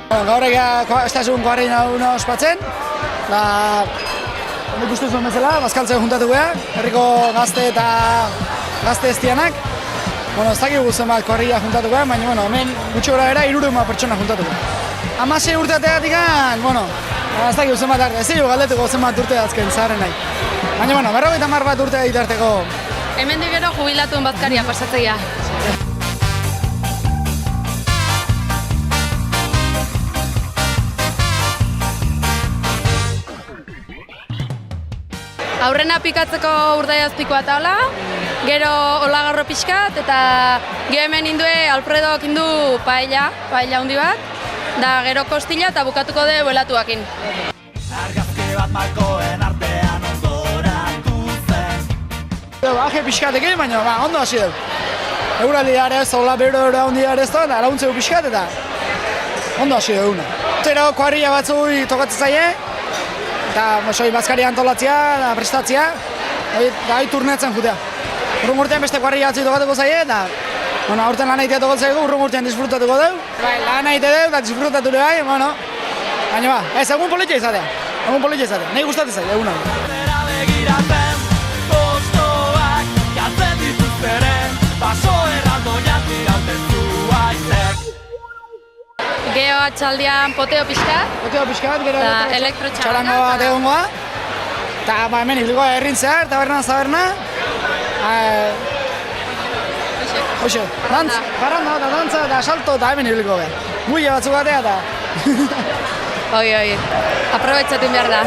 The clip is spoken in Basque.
Gaur estasun koarri nauna ospatzen, da nik uste zuen bezala, bazkaltzea juntatu beha, herriko gazte eta gazte eztianak. Ez dakigu zenbat koarria juntatu beha, baina hemen gutxi gora bera 300 pertsona juntatu beha. 16 urteategatik, ez dakigu zenbat arte, ez dugu galdetuko zenbat urte azken zaharren nahi. Baina 50 bat urte ditarteko. Hemendik gero jubilatuen bazkaria pasatzea. Aurrena pikatzeko urdaiazpikoa taula, gero olagarro pixkat, eta gero hemen indue Alfredok indu paella handi bat, da gero kostila eta bukatuko de buelatuakin. Argazki bat malkoen artean ondoratu zen. Aje pixkatekin, baina ondo hasi dugu. Euraldi arez, hola bero handi arez da, arauntze du pixkat eta ondo hasi dugu. Zero koarria batzui tokatzen zaie, eta bazkari antolatzea, prestatzea, da turnetzen jutea. Urrun urtean beste koarria batzui tokatuko zaie, eta aurten lan egitea tokatzen zaigu, urrun urtean disfrutatuko dugu. Lan egite dugu, eta disfrutatu dugu, baina ez, egun politia izatea. Nahi gustatzen zaite, egun hau. Bera begiratzen, postoak, jatzen dituzteren, baso erraldo jati gauten zuaitek. Gero atxaldian poteo pixkat, Gero elektrotxaranga bat egongoa. Eta hemen ibiliko herrintzear, taberna. Hoxe, parranda eta dantza eta salto eta hemen ibiliko behar. Buia batzuk batea eta... Oi, aprobetxatin behar da.